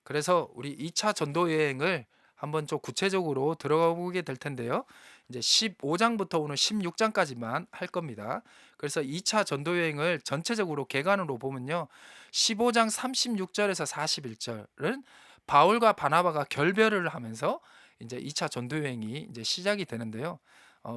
그래서 우리 2차 전도 여행을 한번 좀 구체적으로 들어가 보게 될 텐데요. 이제 15장부터 오늘 16장까지만 할 겁니다. 그래서 2차 전도 여행을 전체적으로 개관으로 보면요. 15장 36절에서 41절은 바울과 바나바가 결별을 하면서 이제 2차 전도 여행이 이제 시작이 되는데요.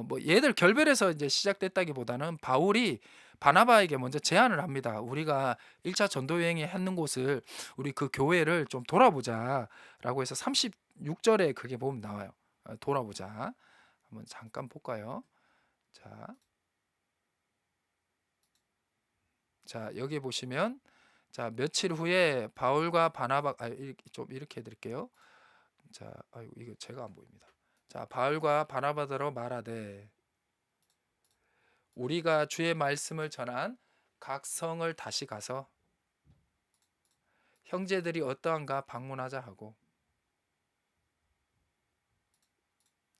뭐 얘들 결별에서 이제 시작됐다기보다는 바울이 바나바에게 먼저 제안을 합니다. 우리가 1차 전도 여행에 했는 곳을 우리 그 교회를 좀 돌아보자라고 해서 36절에 그게 보면 나와요. 돌아보자. 한번 잠깐 볼까요? 자, 자 여기 보시면 자 며칠 후에 바울과 바나바 좀 이렇게 해드릴게요. 자, 아이고 이거 제가 안 보입니다. 자, 바울과 바나바더러 말하되 우리가 주의 말씀을 전한 각 성을 다시 가서 형제들이 어떠한가 방문하자 하고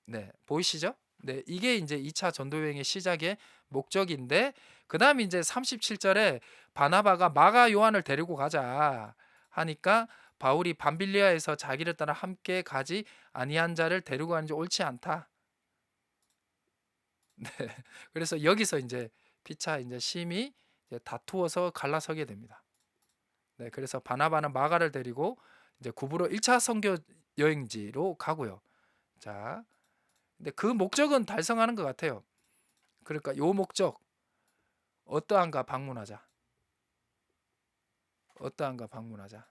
네, 보이시죠? 네, 이게 이제 2차 전도 여행의 시작의 목적인데 그다음 이제 37절에 바나바가 마가 요한을 데리고 가자 하니까 바울이 밤빌리아에서 자기를 따라 함께 가지 아니한 자를 데리고 가는 지 옳지 않다. 네. 그래서 여기서 이제 피차 이제 심히 이제 다투어서 갈라서게 됩니다. 네, 그래서 바나바는 마가를 데리고 이제 구부로 1차 선교 여행지로 가고요. 자, 근데 그 목적은 달성하는 것 같아요. 그러니까 요 목적 어떠한가 방문하자. 어떠한가 방문하자.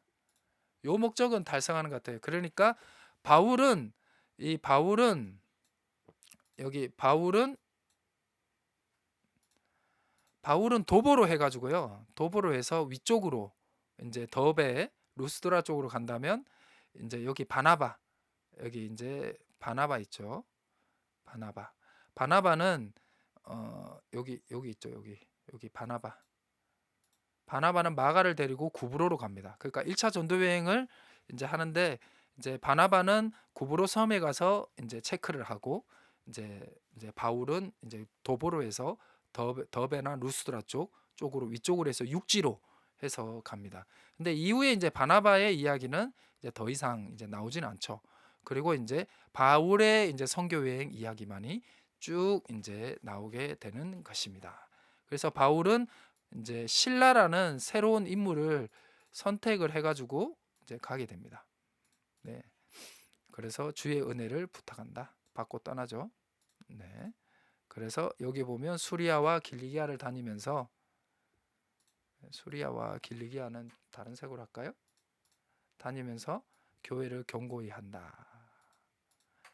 요 목적은 달성하는 것 같아요. 그러니까 바울은 이 바울은 여기 바울은 도보로 해가지고요. 도보로 해서 위쪽으로 이제 더베 루스드라 쪽으로 간다면 이제 여기 바나바 여기 이제 바나바 있죠. 바나바 바나바는 여기 있죠. 여기 바나바는 마가를 데리고 구브로로 갑니다. 그러니까 1차 전도 여행을 이제 하는데 이제 바나바는 구브로 섬에 가서 이제 체크를 하고 이제 바울은 이제 도보로에서 더베나 루스드라 쪽으로 위쪽으로 해서 육지로 해서 갑니다. 근데 이후에 이제 바나바의 이야기는 이제 더 이상 이제 나오지는 않죠. 그리고 이제 바울의 이제 선교 여행 이야기만이 쭉 이제 나오게 되는 것입니다. 그래서 바울은 이제 신라라는 새로운 인물을 선택을 해가지고 이제 가게 됩니다. 네, 그래서 주의 은혜를 부탁한다. 받고 떠나죠. 네, 그래서 여기 보면 수리아와 길리기아를 다니면서 수리아와 길리기아는 다른 색으로 할까요? 다니면서 교회를 견고히 한다.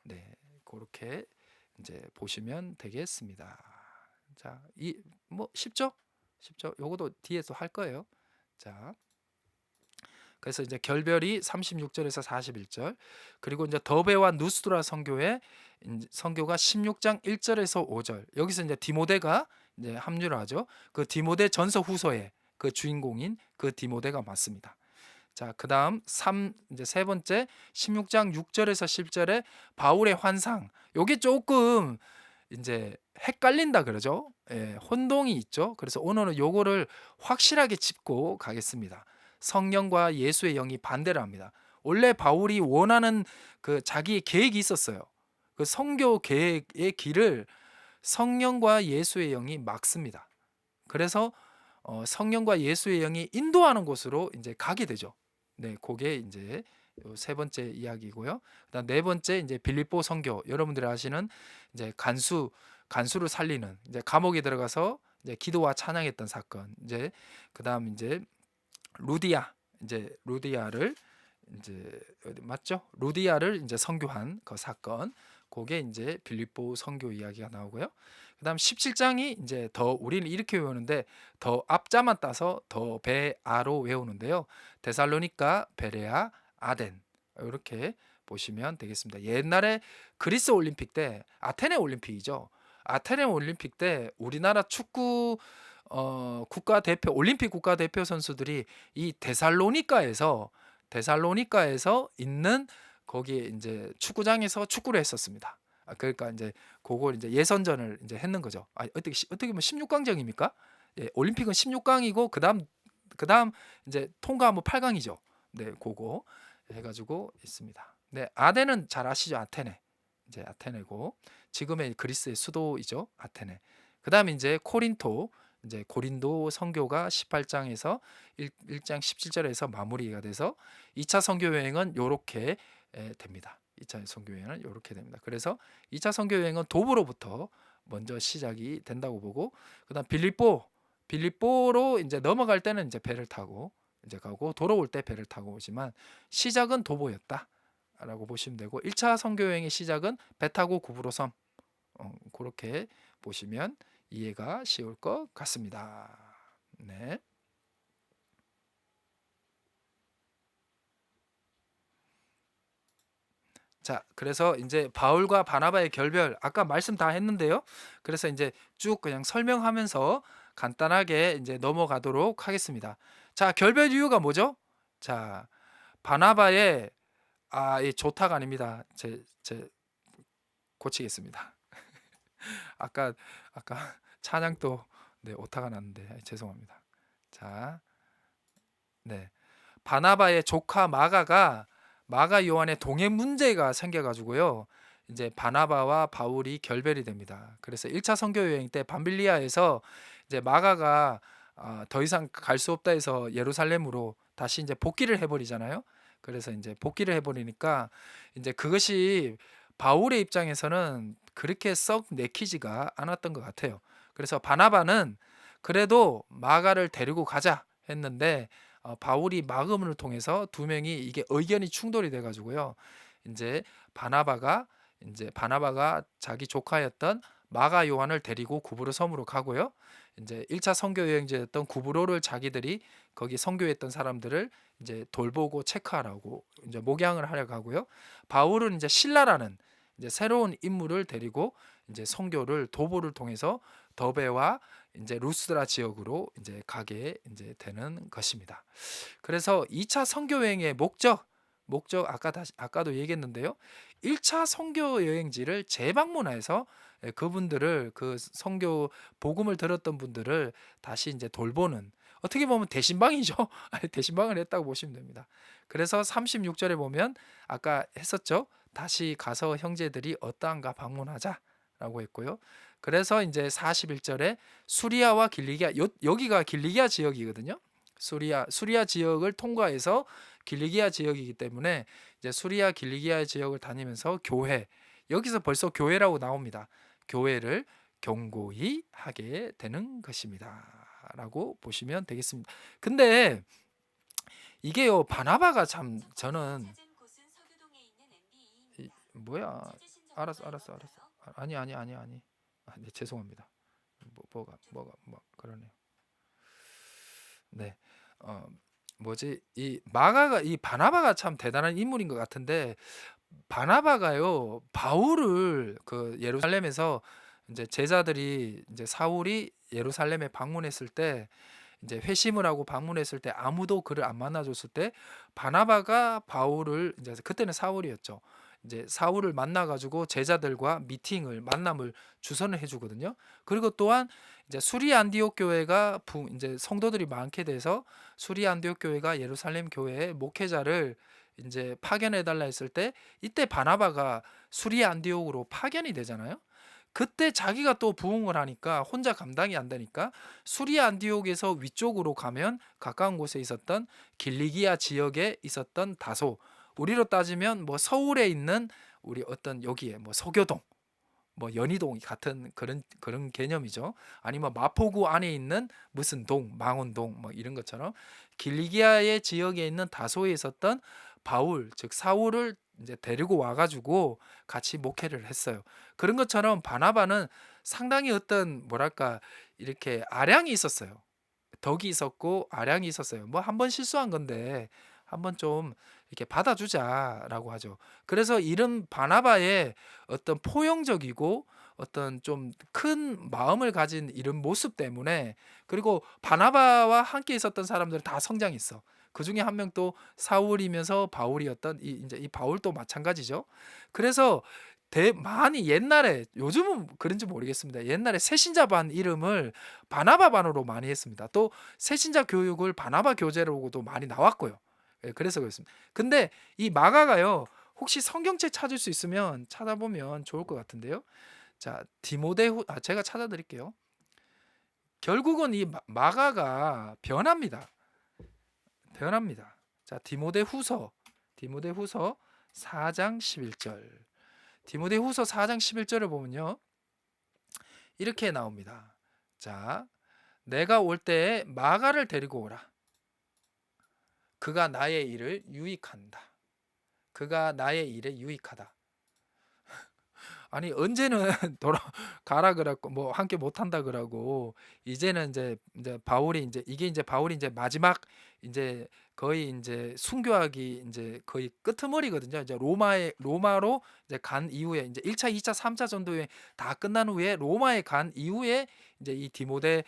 네, 그렇게 이제 보시면 되겠습니다. 자, 이 뭐 쉽죠? 쉽죠? 요것도 뒤에서 할 거예요. 자, 그래서 이제 결별이 36절에서 41절 그리고 이제 더베와 누스드라 선교회 선교가 16장 1절에서 5절 여기서 이제 디모데가 이제 합류를 하죠. 그 디모데 전서 후서의 그 주인공인 그 디모데가 맞습니다. 자, 그다음 이제 세 번째 16장 6절에서 10절에 바울의 환상. 요게 조금 이제 헷갈린다 그러죠. 예, 혼동이 있죠. 그래서 오늘은 요거를 확실하게 짚고 가겠습니다. 성령과 예수의 영이 반대를 합니다. 원래 바울이 원하는 그 자기의 계획이 있었어요. 그 선교 계획의 길을 성령과 예수의 영이 막습니다. 그래서 성령과 예수의 영이 인도하는 곳으로 이제 가게 되죠. 네, 그게 이제 세 번째 이야기고요. 그다음 네 번째 이제 빌립보 선교. 여러분들이 아시는 이제 간수를 살리는 이제 감옥에 들어가서 이제 기도와 찬양했던 사건. 이제 그다음 이제 루디아 이제 루디아를 이제 어디 맞죠? 루디아를 이제 선교한 그 사건. 그게 이제 빌립보 선교 이야기가 나오고요. 그다음 17장이 이제 더 우리는 이렇게 외우는데 더 앞자만 따서 더 베아로 외우는데요. 데살로니가, 베레아, 아덴 이렇게 보시면 되겠습니다. 옛날에 그리스 올림픽 때 아테네 올림픽이죠. 아테네 올림픽 때 우리나라 축구 국가대표 올림픽 국가대표 선수들이 이 데살로니카에서 있는 거기에 이제 축구장에서 축구를 했었습니다. 그러니까 이제 그걸 이제 예선전을 이제 했는 거죠. 어떻게 보면 16강전입니까? 예, 올림픽은 16강이고 그다음 이제 통과하면 8강이죠. 네, 그거. 해가지고 있습니다. 네, 아덴은 잘 아시죠? 아테네. 이제 아테네고 지금의 그리스의 수도이죠. 아테네. 그다음에 이제 코린토, 이제 고린도 선교가 18장에서 1장 17절에서 마무리가 돼서 2차 선교 여행은 요렇게 됩니다. 2차 선교 여행은 요렇게 됩니다. 그래서 2차 선교 여행은 도브로부터 먼저 시작이 된다고 보고, 그다음 빌립보로 이제 넘어갈 때는 이제 배를 타고 이제 가고, 돌아올 때 배를 타고 오지만 시작은 도보였다라고 보시면 되고, 1차 선교 여행의 시작은 배 타고 구브로 섬, 그렇게 보시면 이해가 쉬울 것 같습니다. 네. 자, 그래서 이제 바울과 바나바의 결별 아까 말씀 다 했는데요. 그래서 이제 쭉 그냥 설명하면서 간단하게 이제 넘어가도록 하겠습니다. 자, 결별 이유가 뭐죠? 자, 바나바의 이 조타가 아닙니다. 제 고치겠습니다. 아까 아까 찬양도 네, 오타가 났는데 죄송합니다. 자, 네. 바나바의 조카 마가 요한의 동행 문제가 생겨가지고요. 이제 바나바와 바울이 결별이 됩니다. 그래서 1차 선교 여행 때 밤빌리아에서 이제 마가가 더 이상 갈 수 없다 해서 예루살렘으로 다시 이제 복귀를 해버리잖아요. 그래서 이제 복귀를 해버리니까 이제 그것이 바울의 입장에서는 그렇게 썩 내키지가 않았던 것 같아요. 그래서 바나바는 그래도 마가를 데리고 가자 했는데 바울이 막음을 통해서 두 명이 이게 의견이 충돌이 돼 가지고요. 이제 바나바가 바나바가 자기 조카였던 마가 요한을 데리고 구브로 섬으로 가고요. 이제 1차 선교 여행지였던 구브로를 자기들이 거기 선교했던 사람들을 이제 돌보고 체크하라고 이제 목양을 하려고 하고요. 바울은 이제 신라라는 이제 새로운 인물을 데리고 이제 선교를 도보를 통해서 더베와 이제 루스드라 지역으로 이제 가게 이제 되는 것입니다. 그래서 2차 선교 여행의 목적 아까도 얘기했는데요. 1차 선교 여행지를 재방문해서 그분들을 그 선교 복음을 들었던 분들을 다시 이제 돌보는, 어떻게 보면 대신방이죠. 대신방을 했다고 보시면 됩니다. 그래서 36절에 보면 아까 했었죠. 다시 가서 형제들이 어떠한가 방문하자라고 했고요. 그래서 이제 41절에 수리아와 길리기아, 여기가 길리기아 지역이거든요. 수리아 지역을 통과해서 길리기아 지역이기 때문에 이제 수리아 길리기아 지역을 다니면서 여기서 벌써 교회라고 나옵니다. 교회를 경고히 하게 되는 것입니다라고 보시면 되겠습니다. 근데 이게요, 바나바가 참 저는 뭐야? 알았어. 아니. 네, 죄송합니다. 뭐 그러네요. 네. 어 뭐지? 이 바나바가 참 대단한 인물인 것 같은데, 바나바가요, 바울을 그 예루살렘에서 이제 제자들이 이제 사울이 예루살렘에 방문했을 때, 이제 회심을 하고 방문했을 때 아무도 그를 안 만나줬을 때 바나바가 바울을, 이제 그때는 사울이었죠. 이제 사울을 만나가지고 제자들과 만남을 주선을 해주거든요. 그리고 또한 이제 수리 안디옥 교회가 이제 성도들이 많게 돼서 수리 안디옥 교회가 예루살렘 교회의 목회자를 이제 파견해 달라 했을 때, 이때 바나바가 수리 안디옥으로 파견이 되잖아요. 그때 자기가 또 부흥을 하니까 혼자 감당이 안 되니까 수리 안디옥에서 위쪽으로 가면 가까운 곳에 있었던 길리기아 지역에 있었던 다소, 우리로 따지면 뭐 서울에 있는 우리 어떤 여기에 뭐 서교동, 뭐 연희동 같은 그런 개념이죠. 아니면 마포구 안에 있는 무슨 동, 망원동 뭐 이런 것처럼 길리기아의 지역에 있는 다소에 있었던 바울, 즉 사울을 이제 데리고 와가지고 같이 목회를 했어요. 그런 것처럼 바나바는 상당히 어떤 뭐랄까 이렇게 아량이 있었어요. 덕이 있었고 아량이 있었어요. 뭐 한 번 실수한 건데 한번 좀 이렇게 받아주자라고 하죠. 그래서 이런 바나바의 어떤 포용적이고 어떤 좀 큰 마음을 가진 이런 모습 때문에, 그리고 바나바와 함께 있었던 사람들은 다 성장했어. 그 중에 한 명 또 사울이면서 바울이었던 이제 이 바울도 마찬가지죠. 그래서 많이 옛날에, 요즘은 그런지 모르겠습니다. 옛날에 새신자 반 이름을 바나바 반으로 많이 했습니다. 또 새신자 교육을 바나바 교재로도 많이 나왔고요. 예, 그래서 그렇습니다. 근데 이 마가가요. 혹시 성경책 찾을 수 있으면 찾아보면 좋을 것 같은데요. 자, 디모데후 제가 찾아 드릴게요. 결국은 이 마가가 변합니다. 변합니다. 자, 디모데후서 4장 11절. 디모데후서 4장 11절을 보면요. 이렇게 나옵니다. 자, 내가 올 때에 마가를 데리고 오라. 그가 나의 일을 유익한다. 그가 나의 일에 유익하다. 아니 언제는 가라 그랬고 뭐 함께 못 한다 그러고 이제는 이제 바울이 이제 이게 이제 바울이 이제 마지막 이제 거의 이제 순교하기 이제 거의 끄트머리거든요. 이제 로마로 이제 간 이후에 이제 1차, 2차, 3차 전도에 다 끝난 후에 로마에 간 이후에 이제 이 디모데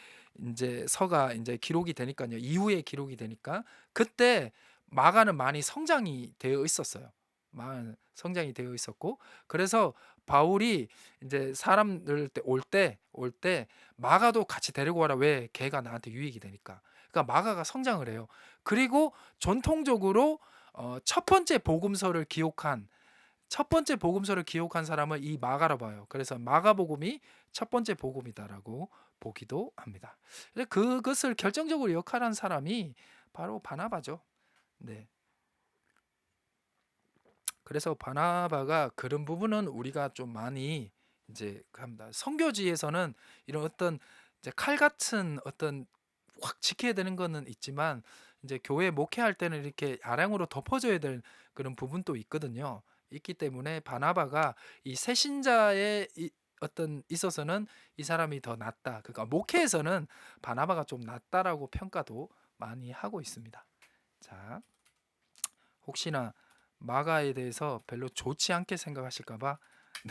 이제 서가 이제 기록이 되니까요. 이후에 기록이 되니까 그때 마가는 많이 성장이 되어 있었어요. 많은 성장이 되어 있었고 그래서 바울이 이제 사람들 올 때 마가도 같이 데리고 와라. 왜? 걔가 나한테 유익이 되니까. 그러니까 마가가 성장을 해요. 그리고 전통적으로 첫 번째 복음서를 기록한 사람을 이 마가라 봐요. 그래서 마가복음이 첫 번째 복음이다라고 보기도 합니다. 근데 그것을 결정적으로 역할한 사람이 바로 바나바죠. 네. 그래서 바나바가 그런 부분은 우리가 좀 많이 이제 합니다. 선교지에서는 이런 어떤 이제 칼 같은 어떤 확 지켜야 되는 거는 있지만 이제 교회 목회할 때는 이렇게 아량으로 덮어줘야 될 그런 부분도 있거든요. 있기 때문에 바나바가 이 새신자의 어떤 있어서는 이 사람이 더 낫다. 그러니까 목회에서는 바나바가 좀 낫다라고 평가도 많이 하고 있습니다. 자, 혹시나 마가에 대해서 별로 좋지 않게 생각하실까 봐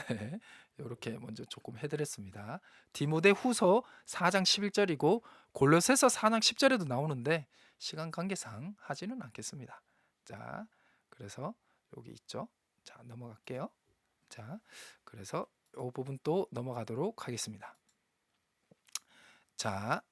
네. 이렇게 먼저 조금 해드렸습니다. 디모데후서 4장 11절이고 골로새서 4장 10절에도 나오는데 시간 관계상 하지는 않겠습니다. 자, 그래서 여기 있죠. 자, 넘어갈게요. 자, 그래서 이 부분 또 넘어가도록 하겠습니다. 자,